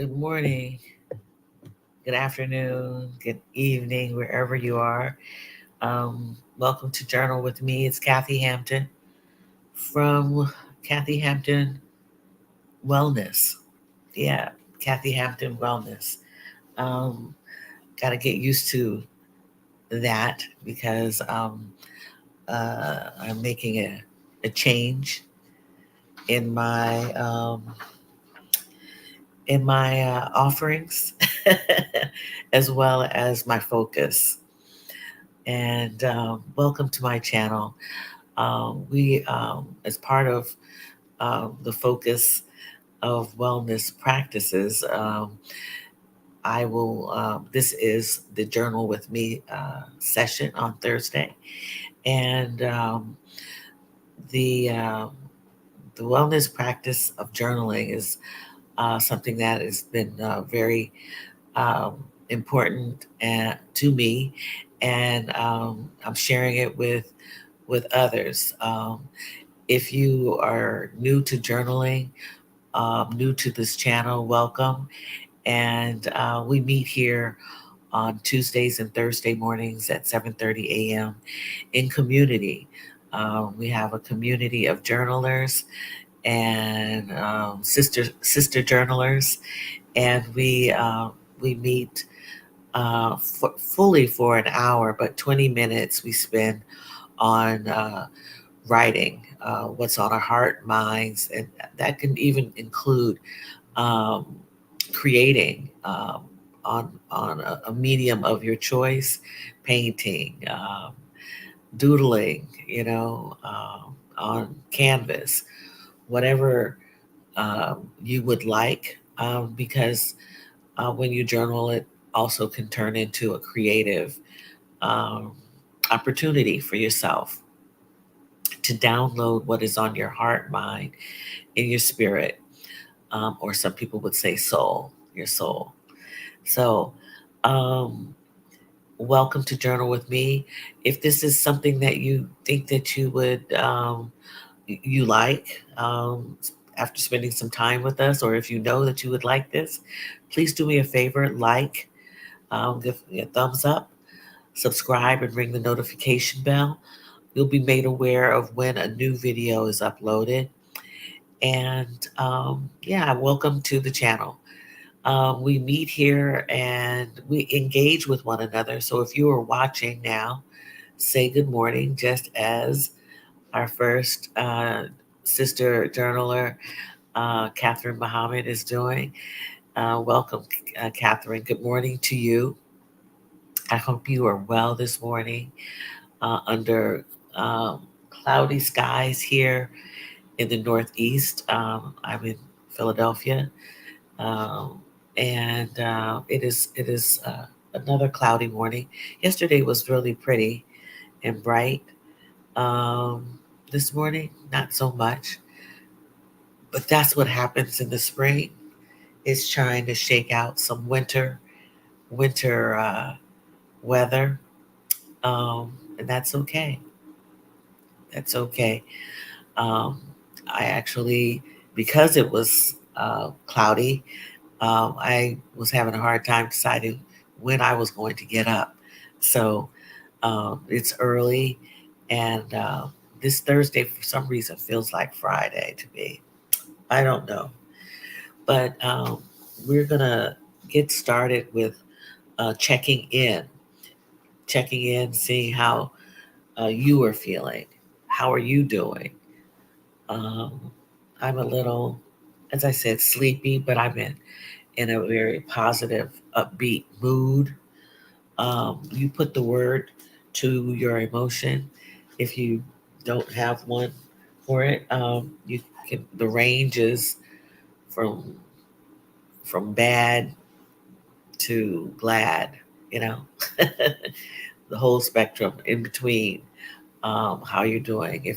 Good morning, good afternoon, good evening, wherever you are. Welcome to Journal with me. It's Kathy Hampton from Kathy Hampton Wellness. Yeah, Kathy Hampton Wellness. Um, Got to get used to that because I'm making a change in my offerings as well as my focus. And welcome to my channel. As part of the focus of wellness practices, this is the Journal with Me session on Thursday. And the, um, the wellness practice of journaling is something that has been very um, important to me. And I'm sharing it with others. If you are new to journaling, new to this channel, welcome. And we meet here on Tuesdays and Thursday mornings at 7:30 a.m. in community. We have a community of journalers and sister journalers, and we meet fully for an hour, but 20 minutes we spend on writing what's on our heart, minds, and that can even include um, creating on a medium of your choice, painting, doodling, on canvas, whatever you would like, because when you journal, it also can turn into a creative um, opportunity for yourself to download what is on your heart, mind, and your spirit, or some people would say soul, your soul. So, um, welcome to Journal with Me. If this is something that you think that you would you like after spending some time with us, or if you know that you would like this, please do me a favor, give me a thumbs up, subscribe, and ring the notification bell. You'll be made aware of when a new video is uploaded. And yeah, welcome to the channel. We meet here and we engage with one another. So if you are watching now, say good morning, just as our first sister journaler, Catherine Muhammad, is doing. Welcome, Catherine. Good morning to you. I hope you are well this morning under um, cloudy skies here in the Northeast. I'm in Philadelphia, um, and it is another cloudy morning. Yesterday was really pretty and bright. Um, this morning, not so much, but that's what happens in the spring. It's trying to shake out some winter weather, and that's okay. That's okay. Um, I actually, because it was cloudy, I was having a hard time deciding when I was going to get up. So it's early, and this Thursday, for some reason, feels like Friday to me. I don't know. But we're going to get started with checking in, seeing how you are feeling. How are you doing? Um, I'm a little, as I said, sleepy, but I'm in a very positive, upbeat mood. You put the word to your emotion. If you don't have one for it, you can. The range is from bad to glad. You know, the whole spectrum in between. How you're doing.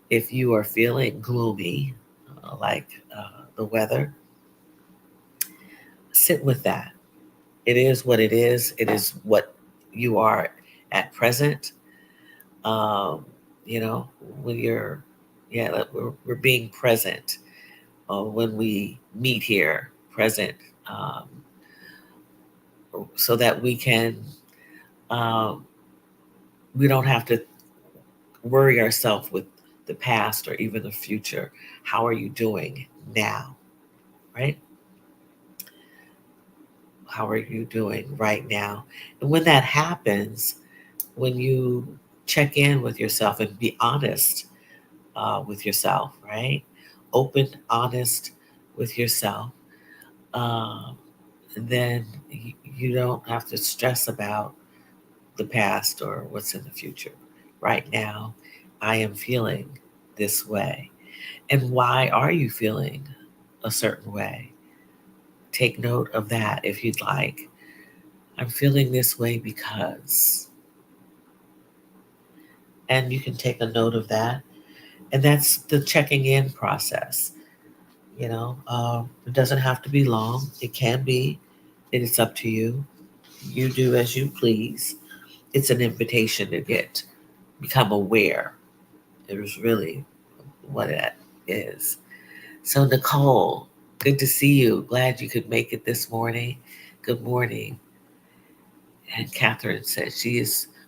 If you are feeling gloomy, like the weather, sit with that. It is what it is. It is what you are at present. Um, you know, when you're, yeah, we're being present when we meet here, present um, so that um, we don't have to worry ourselves with the past or even the future. How are you doing now, right? How are you doing right now? And when that happens, when you check in with yourself and be honest with yourself, right? Open, honest with yourself, um, then you don't have to stress about the past or what's in the future. Right now, I am feeling this way. And why are you feeling a certain way? Take note of that if you'd like. I'm feeling this way because, and you can take a note of that. And that's the checking in process. It doesn't have to be long. It can be. It's up to you. You do as you please. It's an invitation to become aware. It was really what that is. So, Nicole, good to see you. Glad you could make it this morning. Good morning. And Catherine said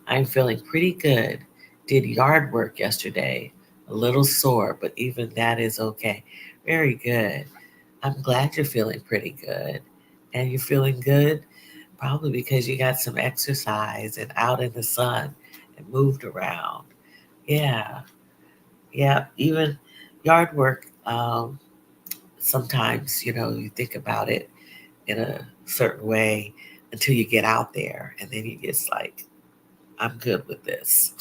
I'm feeling pretty good. Did yard work yesterday. A little sore, but even that is okay. Very good. I'm glad you're feeling pretty good. And you're feeling good probably because you got some exercise and out in the sun and moved around. Yeah. Yeah. Even yard work, sometimes, you think about it in a certain way until you get out there and then you just like, I'm good with this.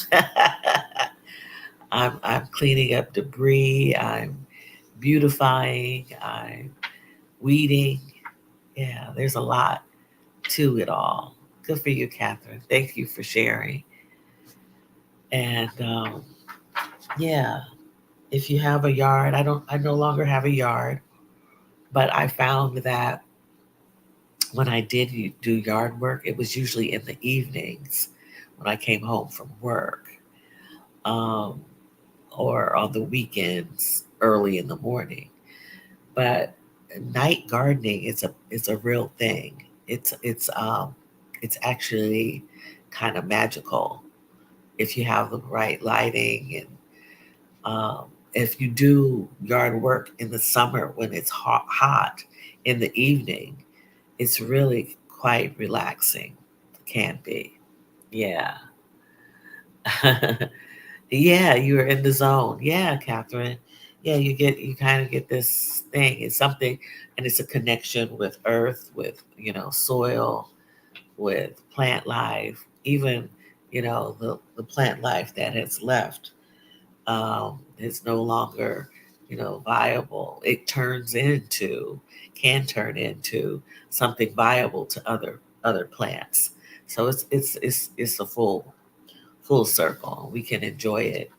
I'm cleaning up debris, I'm beautifying, I'm weeding. Yeah, there's a lot to it all. Good for you, Catherine. Thank you for sharing. And yeah, if you have a yard, I no longer have a yard, but I found that when I did do yard work, it was usually in the evenings when I came home from work, um, or on the weekends early in the morning. But night gardening is a real thing. It's actually kind of magical if you have the right lighting and if you do yard work in the summer when it's hot in the evening, it's really quite relaxing. Can be. Yeah. Yeah, you're in the zone. Yeah, Catherine. Yeah, you kind of get this thing. It's something, and it's a connection with earth, with soil, with plant life, even the plant life that has left is no longer viable. It can turn into something viable to other plants. So it's a full circle. We can enjoy it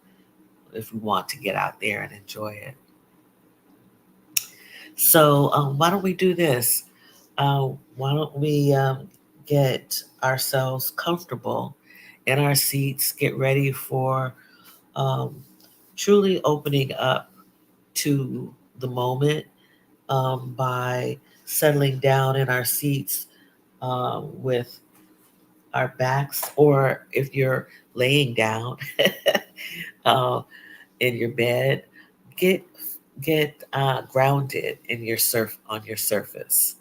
if we want to get out there and enjoy it. So why don't we do this? Why don't we get ourselves comfortable in our seats, get ready for um, truly opening up to the moment by settling down in our seats with our backs, or if you're laying down uh, in your bed, get grounded in on your surface.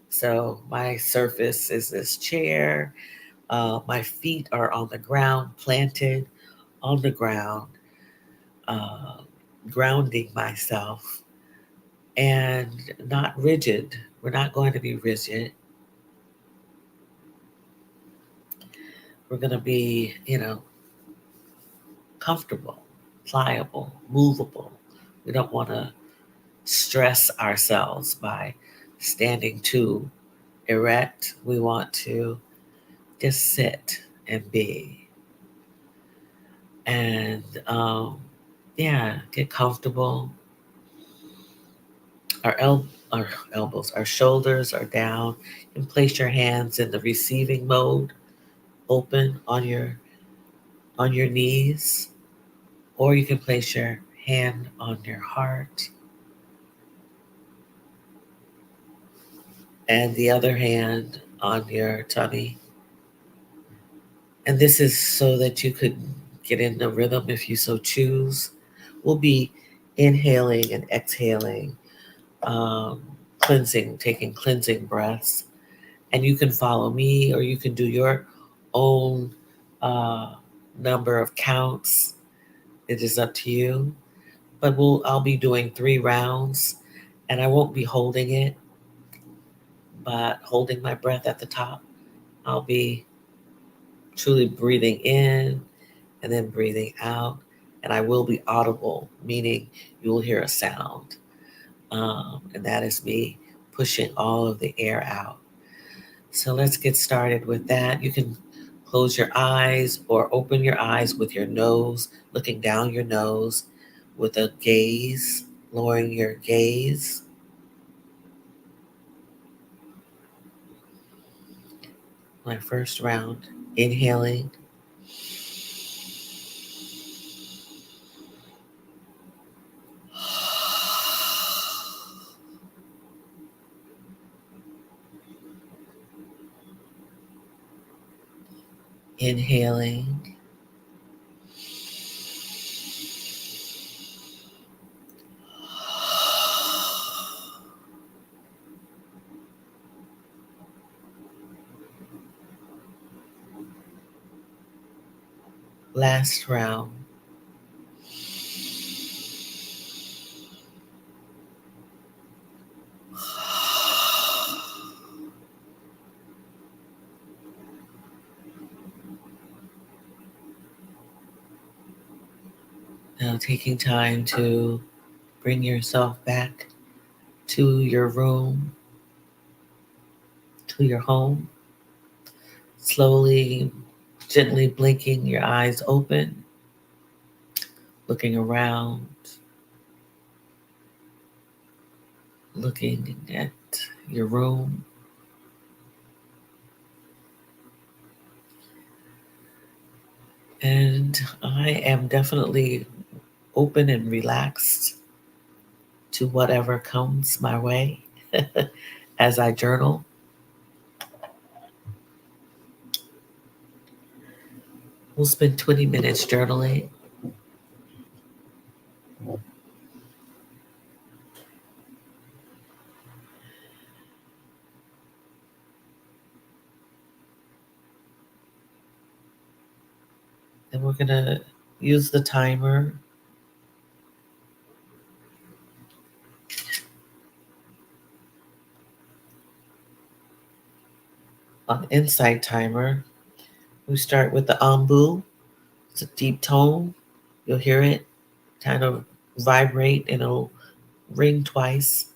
So my surface is this chair. My feet are on the ground, planted on the ground, uh, grounding myself and not rigid. We're not going to be rigid. We're going to be, comfortable, pliable, movable. We don't want to stress ourselves by standing too erect. We want to just sit and be. And yeah, get comfortable. Our, our elbows, our shoulders are down. You can place your hands in the receiving mode, open on your knees, or you can place your hand on your heart and the other hand on your tummy. And this is so that you could get in the rhythm if you so choose. We'll be inhaling and exhaling, um, cleansing, taking cleansing breaths. And you can follow me or you can do your own uh, number of counts. It is up to you. But I'll be doing 3 rounds and I won't be holding it, but holding my breath at the top. I'll be truly breathing in and then breathing out. And I will be audible, meaning you will hear a sound. And that is me pushing all of the air out. So let's get started with that. You can close your eyes or open your eyes with your nose, looking down your nose with a gaze, lowering your gaze. My first round, inhaling, inhaling, last round. Now taking time to bring yourself back to your room, to your home. Slowly, gently blinking your eyes open, looking around, looking at your room. And I am definitely open and relaxed to whatever comes my way as I journal. We'll spend 20 minutes journaling. Then we're going to use the timer on Insight Timer. We start with the ambu. It's a deep tone. You'll hear it kind of vibrate and it'll ring twice.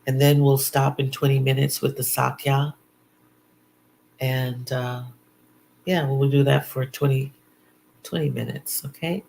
And then we'll stop in 20 minutes with the sakya. And yeah, we'll do that for 20 minutes, okay?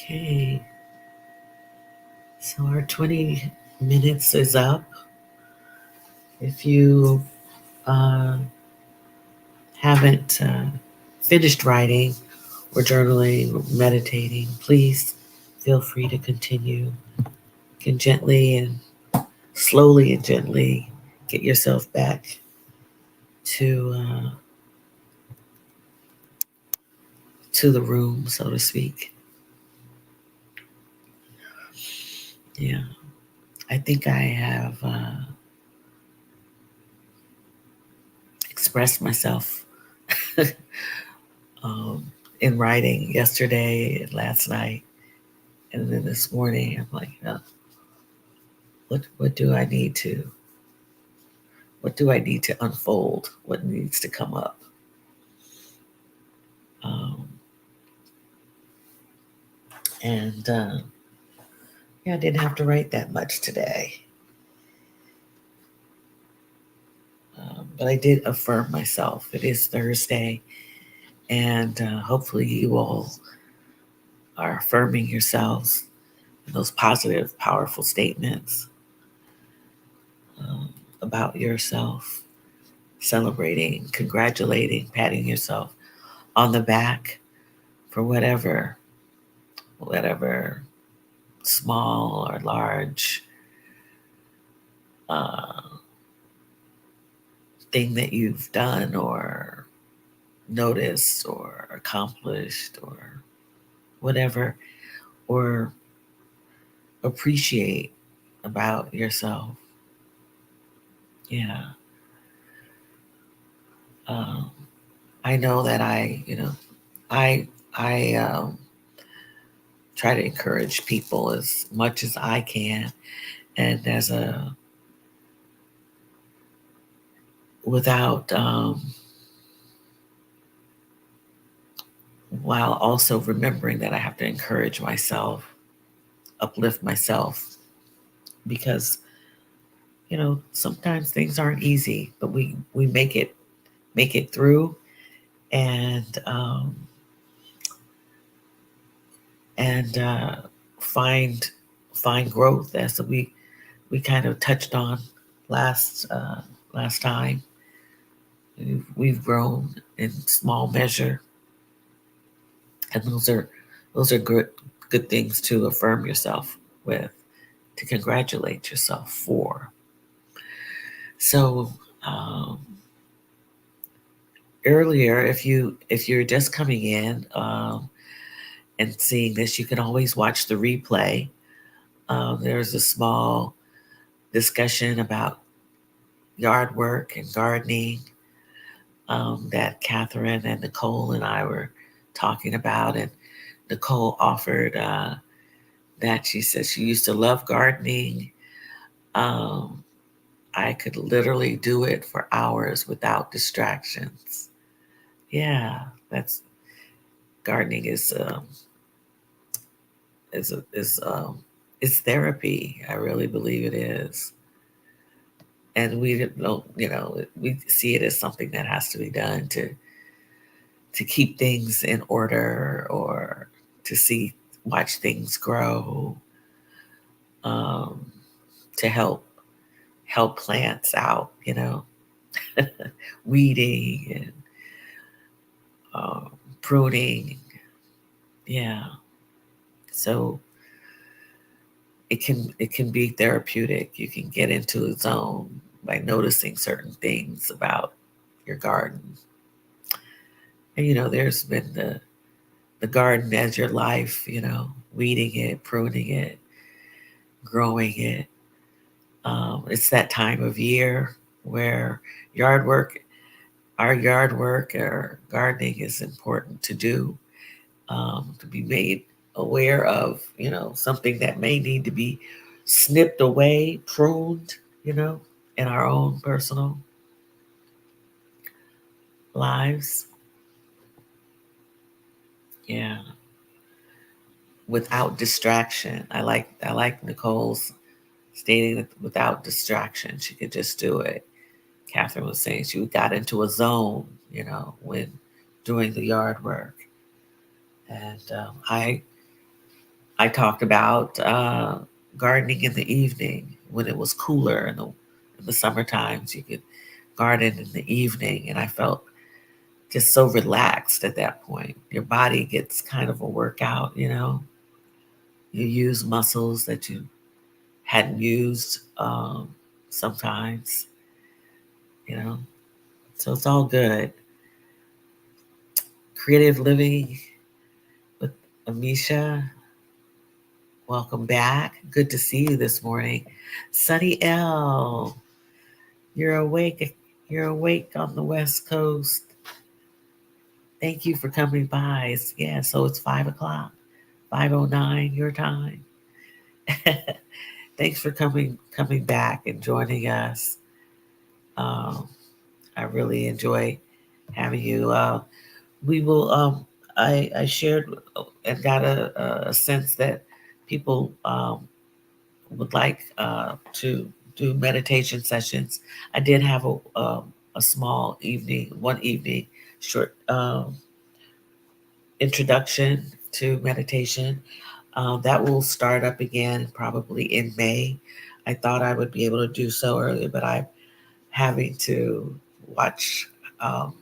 Okay, so our 20 minutes is up. If you uh, haven't finished writing or journaling or meditating, please feel free to continue. You can gently and slowly and gently get yourself back to to the room, so to speak. Yeah, I think I have expressed myself um, in writing yesterday and last night, and then this morning. I'm like, what do I need to unfold? What needs to come up? Um, and yeah, I didn't have to write that much today, but I did affirm myself. It is Thursday, and hopefully you all are affirming yourselves in those positive, powerful statements um, about yourself, celebrating, congratulating, patting yourself on the back for whatever small or large uh, thing that you've done or noticed or accomplished or whatever, or appreciate about yourself. Yeah. Um, I know that I I try to encourage people as much as I can, and as a without while also remembering that I have to encourage myself, uplift myself, because sometimes things aren't easy, but we make it through, and and find growth, as we kind of touched on last time. We've grown in small measure, and those are good things to affirm yourself with, to congratulate yourself for. So earlier, if you're just coming in and seeing this, you can always watch the replay. There's a small discussion about yard work and gardening that Catherine and Nicole and I were talking about. And Nicole offered that she said she used to love gardening. Um, I could literally do it for hours without distractions. Yeah, that's gardening is therapy. I really believe it is, and we don't, we see it as something that has to be done to keep things in order, or to watch things grow, um, to help plants out, weeding and pruning. Yeah, so it can be therapeutic. You can get into a zone by noticing certain things about your garden. And there's been the garden as your life, weeding it, pruning it, growing it. It's that time of year where yard work, our yard work or gardening is important to do, to be made aware of, something that may need to be snipped away, pruned, in our own personal lives. Yeah, without distraction. I like Nicole's stating that without distraction, she could just do it. Catherine was saying she got into a zone, when doing the yard work, and I talked about gardening in the evening when it was cooler in the summer times. You could garden in the evening, and I felt just so relaxed at that point. Your body gets kind of a workout, you know. You use muscles that you hadn't used sometimes, you know. So it's all good. Creative living with Amisha. Welcome back. Good to see you this morning. Sunny L, you're awake. You're awake on the West Coast. Thank you for coming by. Yeah, so it's 5 o'clock, 5:09 your time. Thanks for coming back and joining us. Um, I really enjoy having you. We will. I shared and got a sense that people would like to do meditation sessions. I did have a small evening, one evening, short introduction to meditation. That will start up again probably in May. I thought I would be able to do so earlier, but I'm having to watch um,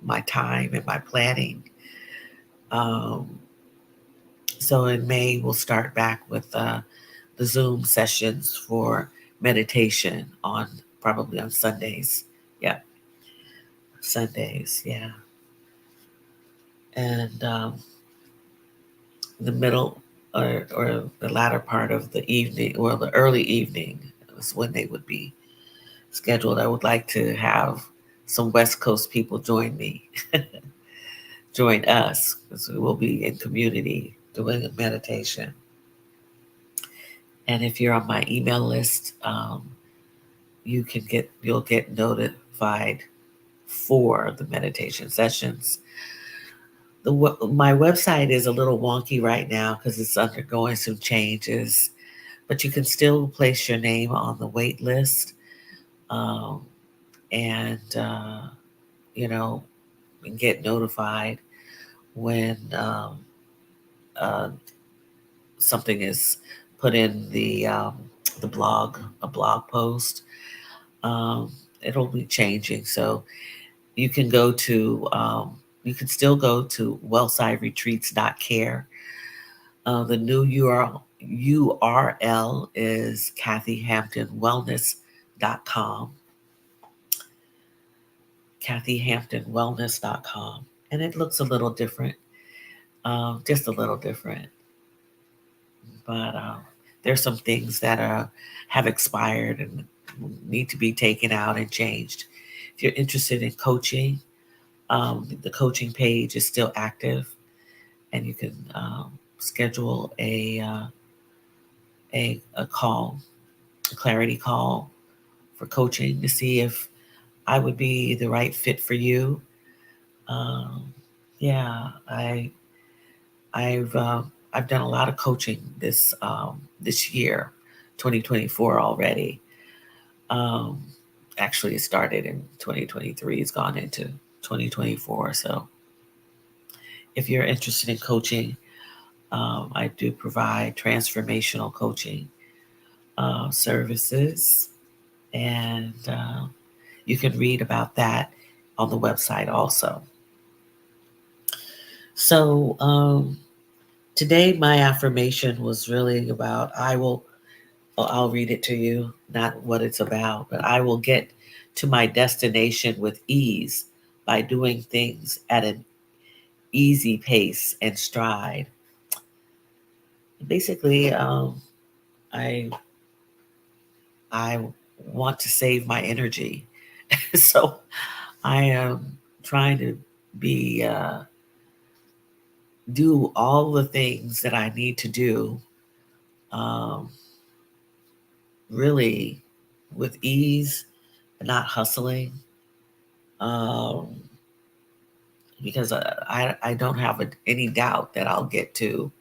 my time and my planning. Um, so in May, we'll start back with the Zoom sessions for meditation on probably on Sundays. Yeah, Sundays. Yeah, and the middle or the latter part of the evening or the early evening is when they would be scheduled. I would like to have some West Coast people join me, join us, because we will be in community doing a meditation. And if you're on my email list, you'll get notified for the meditation sessions. My website is a little wonky right now because it's undergoing some changes, but you can still place your name on the wait list, um, and you know, and get notified when uh, something is put in the blog, a blog post. Um, it'll be changing, so you can go to you can still go to wellsideretreats.care. The new URL is kathyhamptonwellness.com, kathyhamptonwellness.com, and it looks a little different, just a little different. But there's some things that have expired and need to be taken out and changed. If you're interested in coaching, the coaching page is still active, and you can schedule a call, a clarity call for coaching to see if I would be the right fit for you. Um, yeah, I've done a lot of coaching this year, 2024 already. Um, Actually, it started in 2023. It's gone into 2024. So, if you're interested in coaching, I do provide transformational coaching services, and you can read about that on the website also. So, today my affirmation was really about I'll read it to you, not what it's about, but I will get to my destination with ease by doing things at an easy pace and stride. Basically, I I want to save my energy, so I am trying to be do all the things that I need to do, um, really with ease, not hustling, um, because I don't have any doubt that I'll get to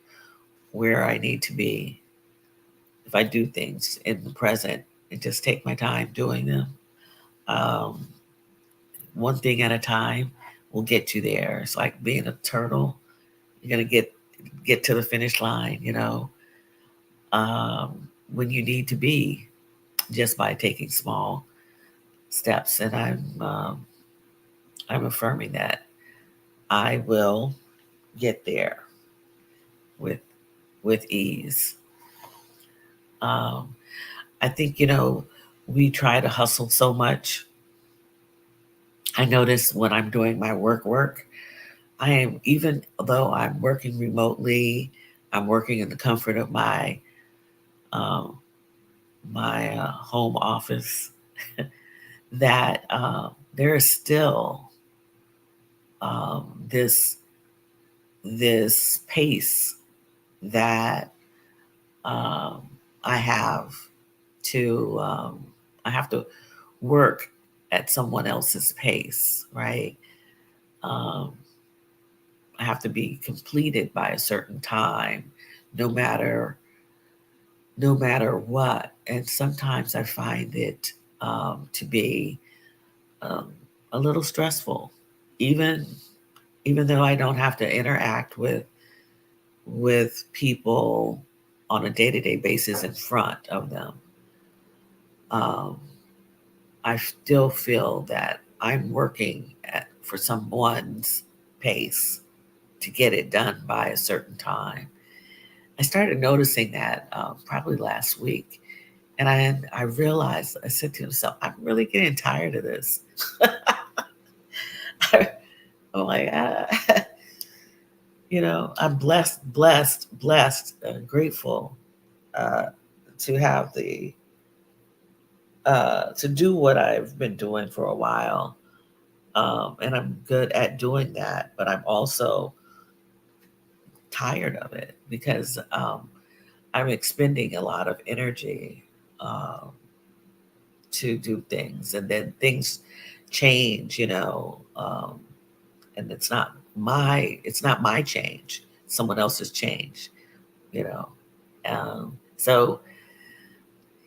where I need to be if I do things in the present and just take my time doing them. Um, One thing at a time will get you there. It's like being a turtle. You're gonna get to the finish line, when you need to be, just by taking small steps. And I'm affirming that I will get there with with ease. Um, I think we try to hustle so much. I notice when I'm doing my work, I am, even though I'm working remotely, I'm working in the comfort of um, my home office. That there is still um, this this pace that um, I have to I have to work at someone else's pace, right? Um, I have to be completed by a certain time, no matter no matter what. And sometimes I find it to be um, a little stressful, even even though I don't have to interact with people on a day to day basis in front of them. Um, I still feel that I'm working for someone's pace to get it done by a certain time. I started noticing that probably last week, and I realized, I said to myself, I'm really getting tired of this. I'm like, I'm blessed, grateful uh, to have the to do what I've been doing for a while, and I'm good at doing that. But I'm also tired of it because I'm expending a lot of energy um, to do things, and then things change, and it's not my change, someone else's change, you know. So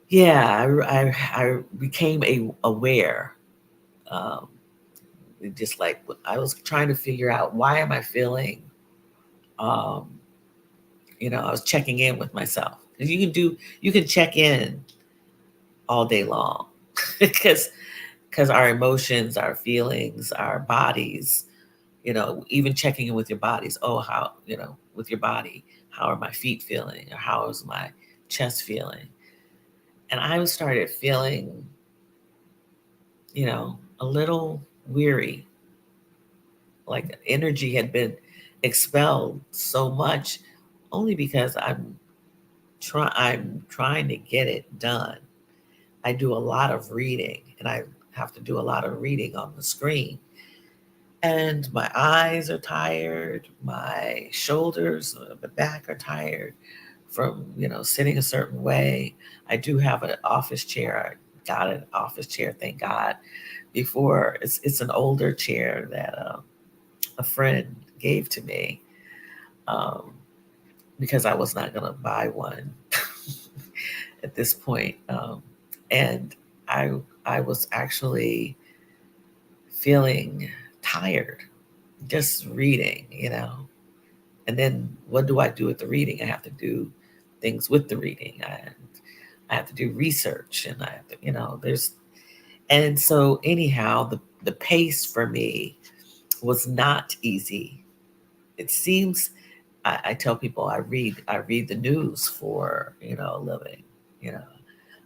yeah, I became aware. Um, just like I was trying to figure out, why am I feeling, um, I was checking in with myself. You can check in all day long because our emotions, our feelings, our bodies, even checking in with your bodies. Oh, how, with your body, how are my feet feeling? Or how is my chest feeling? And I started feeling, a little weary, like energy had been expelled so much, only because I'm trying to get it done. I do a lot of reading, and I have to do a lot of reading on the screen. And my eyes are tired, my shoulders, the back are tired from, sitting a certain way. I do have an office chair. I got an office chair, thank God. Before, it's an older chair that a friend gave to me, um, because I was not going to buy one at this point. And I I was actually feeling tired just reading. And then what do I do with the reading? I have to do things with the reading. I have to do research, and I have to, there's and so anyhow, the pace for me was not easy. It seems, I tell people, I read the news for, a living. You know,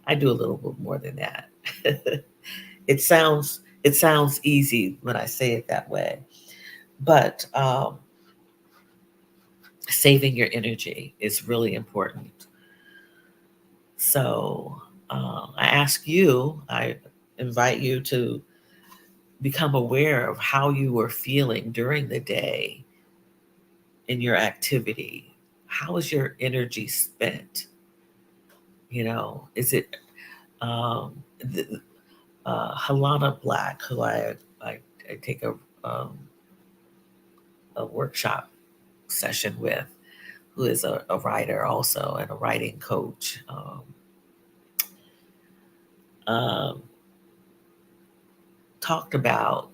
I do a little bit more than that. It sounds easy when I say it that way, but saving your energy is really important. So I invite you to become aware of how you were feeling during the day in your activity. How is your energy spent? Is it um, the, Halana Black, who I take a workshop session with, who is a writer also and a writing coach. Um, talked about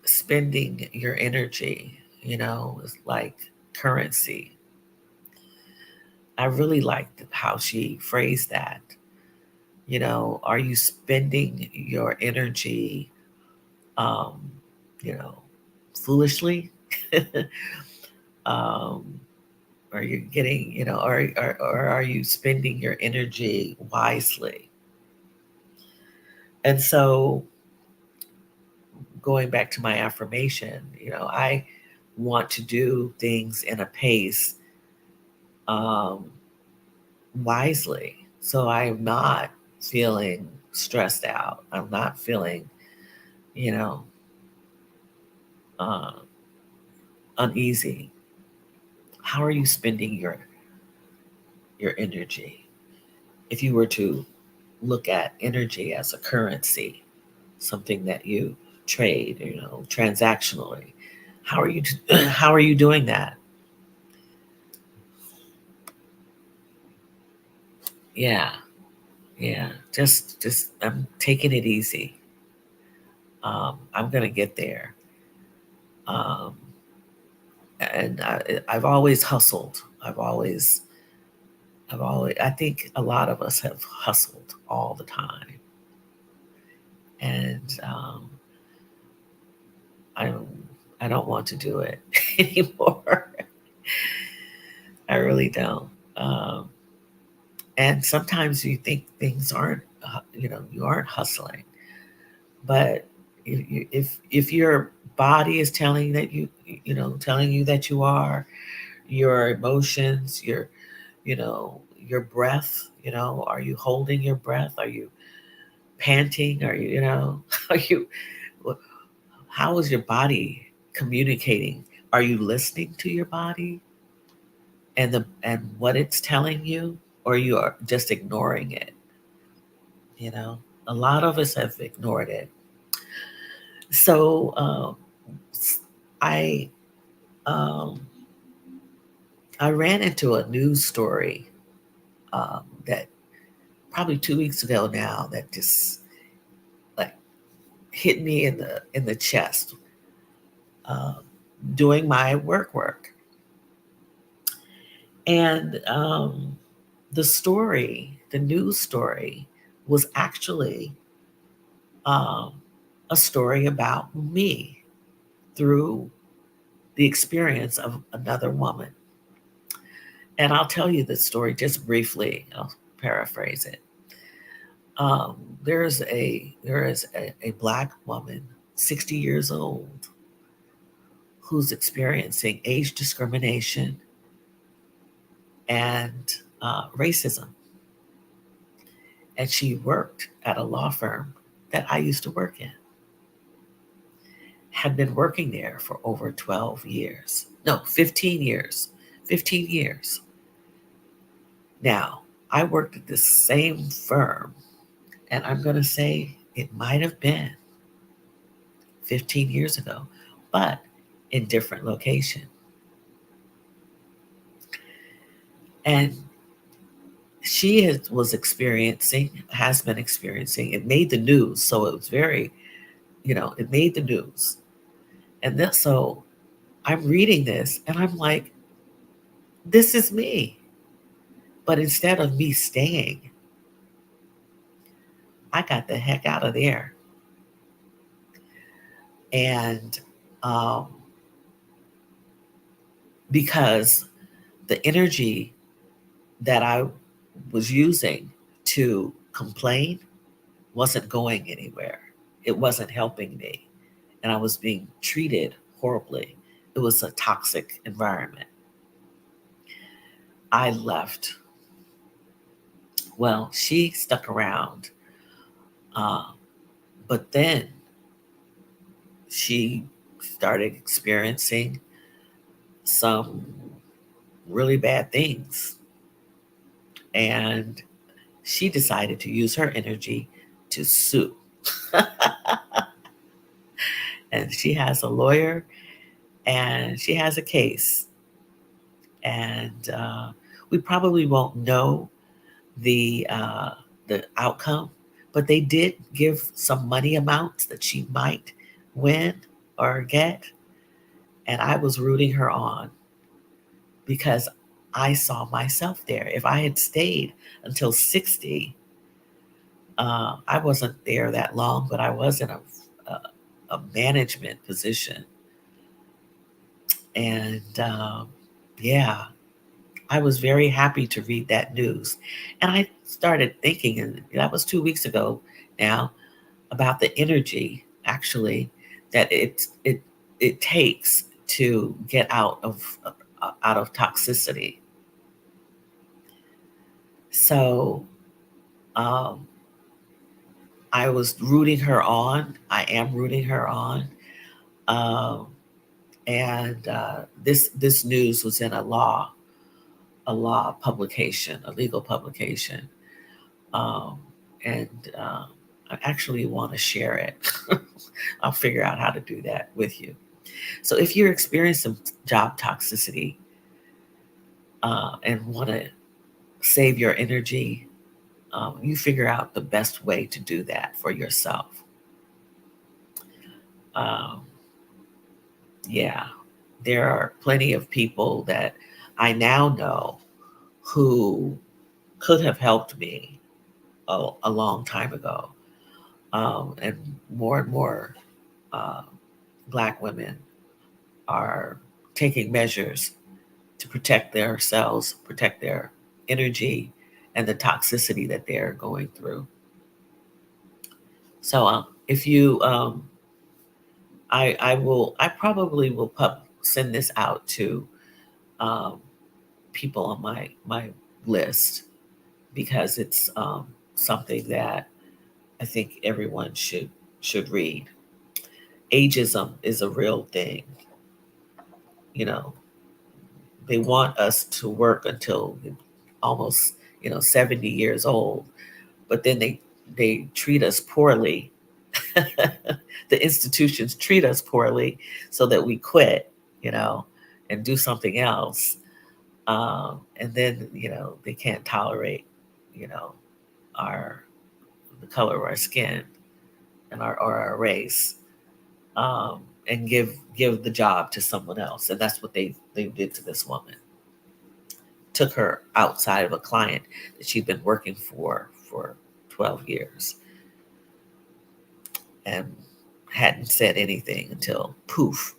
spending your energy, is like currency. I really liked how she phrased that. Are you spending your energy, um, you know, foolishly? um, are you getting, or are you spending your energy wisely? And so, going back to my affirmation, I want to do things in a pace, um, wisely. So I'm not feeling stressed out. I'm not feeling, you know, uh, uneasy. How are you spending your energy? If you were to look at energy as a currency, something that you trade, transactionally, how are you how are you doing that? Yeah, yeah. Just I'm taking it easy. I'm gonna get there. Um, and I've always hustled. I think a lot of us have hustled all the time, and I I don't want to do it anymore. I really don't. And sometimes you think things aren't, you aren't hustling, but if your body is telling that telling you that you are, your emotions, your breath, are you holding your breath? Are you panting? Are you, are you, how is your body communicating? Are you listening to your body and what it's telling you, or you are just ignoring it? A lot of us have ignored it. So I um, I ran into a news story that probably 2 weeks ago now that just like hit me in the chest, um, doing my work. And the news story, was actually um, a story about me through the experience of another woman. And I'll tell you the story just briefly. I'll paraphrase it. There is a black woman, 60 years old, who's experiencing age discrimination and racism. And she worked at a law firm that I used to work in, had been working there for over 12 years. No, 15 years. 15 years. Now, I worked at this same firm, and I'm going to say it might have been 15 years ago, but in different location. And has been experiencing, it made the news. So it was very, it made the news. And then so I'm reading this and I'm like, this is me. But instead of me staying, I got the heck out of there. And um, because the energy that I was using to complain wasn't going anywhere, it wasn't helping me. And I was being treated horribly. It was a toxic environment. I left. Well, she stuck around. Uh, but then she started experiencing some really bad things. And she decided to use her energy to sue. And she has a lawyer and she has a case. And we probably won't know the outcome, but they did give some money amounts that she might win or get. And I was rooting her on because I saw myself there. If I had stayed until 60, I wasn't there that long, but I was in a management position. And yeah, I was very happy to read that news. And I started thinking, and that was 2 weeks ago now, about the energy actually that it takes to get out of toxicity. So um, I was rooting her on. I am rooting her on. Um, and this news was in a law publication, a legal publication, um, and I actually want to share it. I'll figure out how to do that with you. So if you're experiencing job toxicity and want to save your energy, you figure out the best way to do that for yourself. Um, yeah, there are plenty of people that I now know who could have helped me a long time ago. And more uh, Black women are taking measures to protect themselves, protect their energy, and the toxicity that they're going through. So if you, I probably will send this out to um, people on my list because it's something that I think everyone should read. Ageism is a real thing. You know, they want us to work until almost 70 years old, but then they treat us poorly. The institutions treat us poorly so that we quit, you know, and do something else. And then they can't tolerate you know our the color of our skin and our race, and give the job to someone else. And that's what they did to this woman. Took her outside of a client that she'd been working for 12 years and hadn't said anything until poof.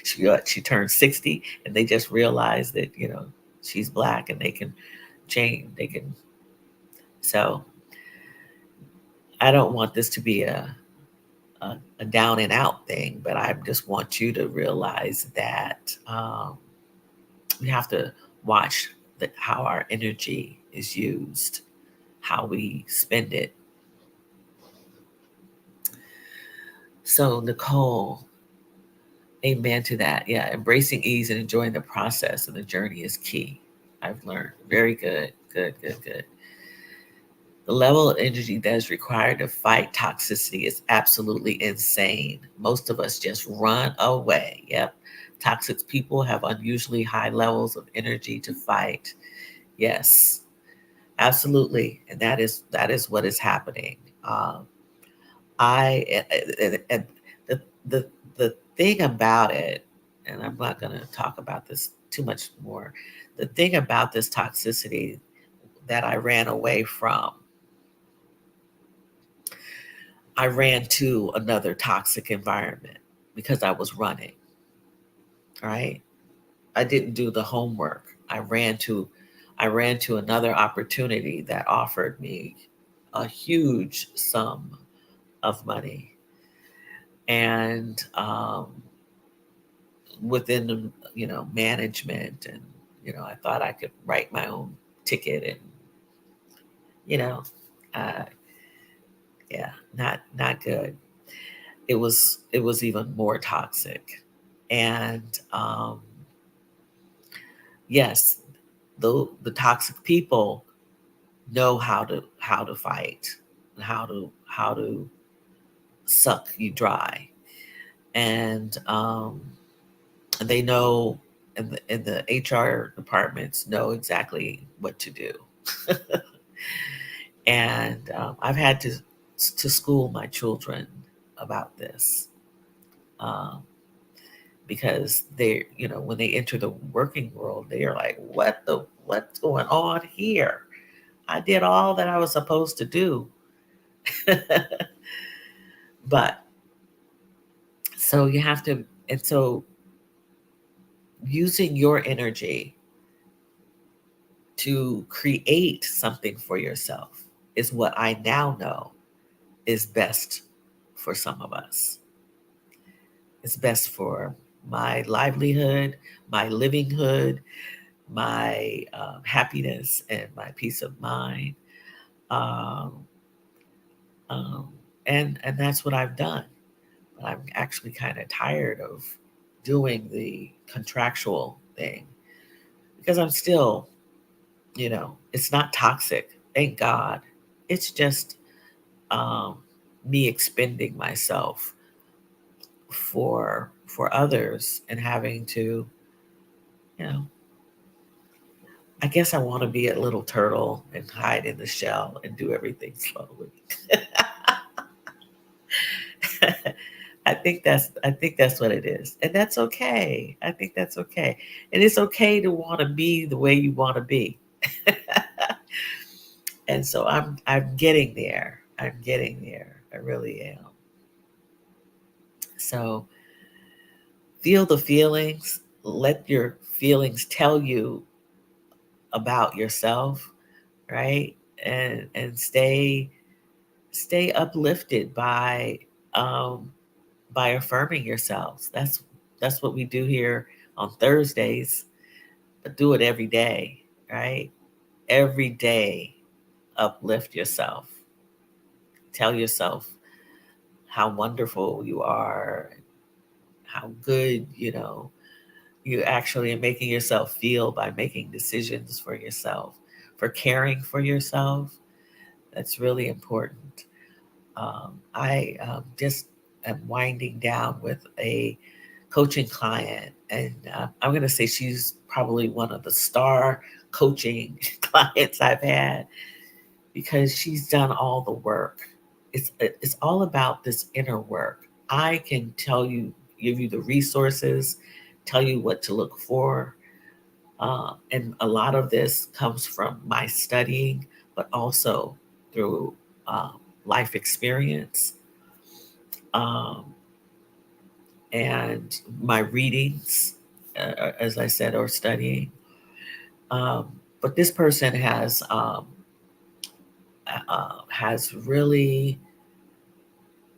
She turned 60 and they just realized that she's Black and they can change. They can. So I don't want this to be a down and out thing, but I just want you to realize that we have to watch how our energy is used, how we spend it. So, Nicole, amen to that. Yeah, embracing ease and enjoying the process and the journey is key. I've learned. Very good. Good, good, good. The level of energy that is required to fight toxicity is absolutely insane. Most of us just run away. Yep. Toxic people have unusually high levels of energy to fight. Yes, absolutely. And that is what is happening. And the thing about it, and I'm not going to talk about this too much more. The thing about this toxicity that I ran away from, I ran to another toxic environment because I was running, right? I didn't do the homework. I ran to another opportunity that offered me a huge sum of money. And within the management, and I thought I could write my own ticket, and you know uh, yeah, not good. It was even more toxic. And yes, the toxic people know how to fight, and how to suck you dry. And they know, and the HR departments know exactly what to do. And I've had to school my children about this. Um, because they, when they enter the working world, they are like, what's going on here? I did all that I was supposed to do. But so you have to, and so using your energy to create something for yourself is what I now know is best for some of us. It's best for my livelihood, my livinghood, my happiness, and my peace of mind. Um, um, and that's what I've done. But I'm actually kind of tired of doing the contractual thing because I'm still, it's not toxic. Thank God. It's just um, me expending myself for others and having to, you know, I guess I want to be a little turtle and hide in the shell and do everything slowly. I think that's what it is. And that's okay. I think that's okay. And it's okay to want to be the way you want to be. And so I'm getting there. I'm getting there. I really am. So feel the feelings. Let your feelings tell you about yourself, right? And stay uplifted um by affirming yourselves. That's what we do here on Thursdays, but do it every day, right? Every day, uplift yourself. Tell yourself how wonderful you are, how good, you actually are making yourself feel by making decisions for yourself, for caring for yourself. That's really important. I just am winding down with a coaching client, and I'm going to say she's probably one of the star coaching clients I've had because she's done all the work. It's all about this inner work. I can tell you, give you the resources, tell you what to look for, and a lot of this comes from my studying, but also through um, life experience, um, and my readings, as I said, or studying. Um, but this person has really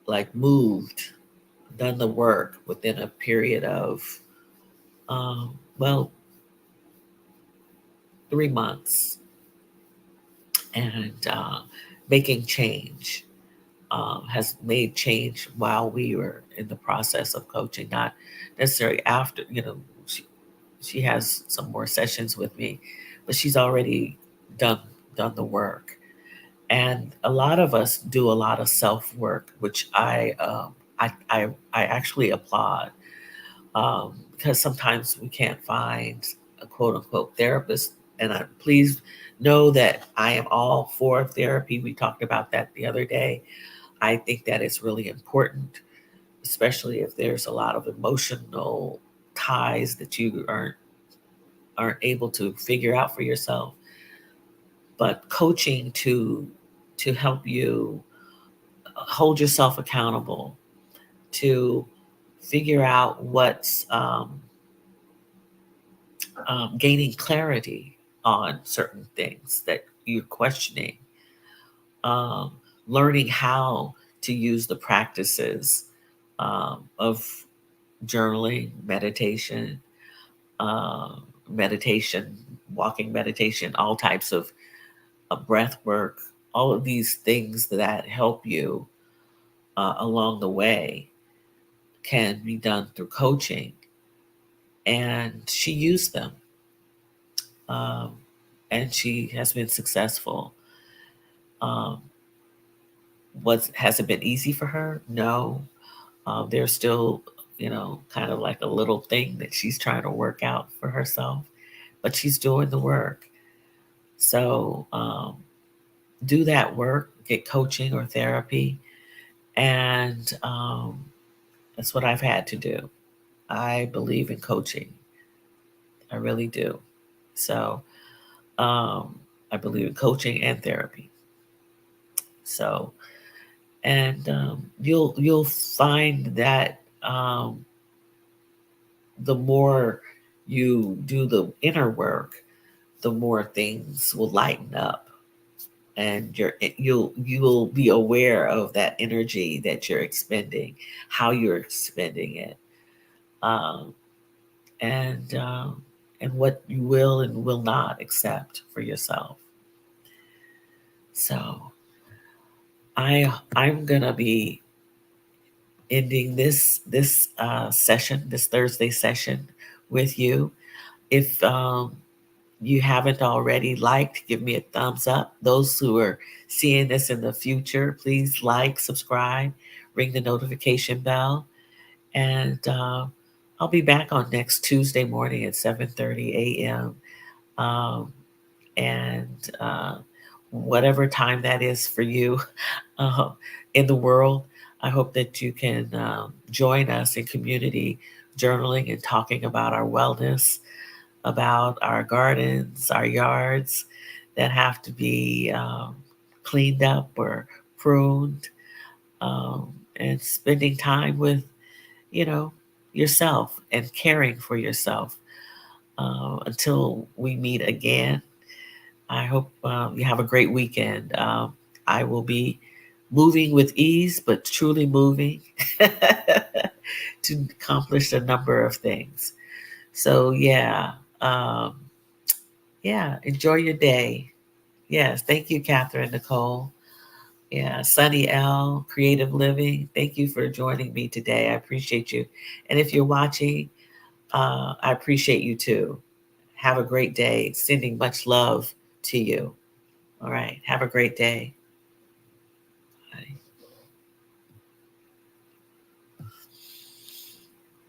like moved, done the work within a period of um, well 3 months, and making change. Has made change while we were in the process of coaching, not necessarily after. She has some more sessions with me, but she's already done done the work. And a lot of us do a lot of self work, which I actually applaud, because sometimes we can't find a quote unquote therapist. And please know that I am all for therapy. We talked about that the other day. I think that it's really important, especially if there's a lot of emotional ties that you aren't able to figure out for yourself. But coaching to help you hold yourself accountable, to figure out what's gaining clarity on certain things that you're questioning, um, learning how to use the practices of journaling, uh, meditation, walking meditation, all types of breath work, all of these things that help you along the way can be done through coaching. And she used them, um, and she has been successful. Um, has it been easy for her? No. There's still, kind of like a little thing that she's trying to work out for herself, but she's doing the work. So do that work, get coaching or therapy, and that's what I've had to do. I believe in coaching. I really do. So I believe in coaching and therapy. So, and you'll find that the more you do the inner work, the more things will lighten up, and you'll be aware of that energy that you're expending, how you're expending it, um, and and what you will and will not accept for yourself. So I'm gonna be ending this session, this Thursday session, with you. If you haven't already liked, give me a thumbs up. Those who are seeing this in the future, please like, subscribe, ring the notification bell, and I'll be back on next Tuesday morning at 7:30 a.m. Um, and whatever time that is for you uh, in the world, I hope that you can join us in community journaling and talking about our wellness, about our gardens, our yards that have to be cleaned up or pruned, and spending time with, you know, yourself and caring for yourself. Until we meet again, I hope you have a great weekend. I will be moving with ease, but truly moving to accomplish a number of things. So, um, yeah, enjoy your day. Yes, thank you, Catherine Nicole. Yeah, Sunny L, Creative Living. Thank you for joining me today. I appreciate you. And if you're watching, I appreciate you too. Have a great day. Sending much love to you. All right. Have a great day.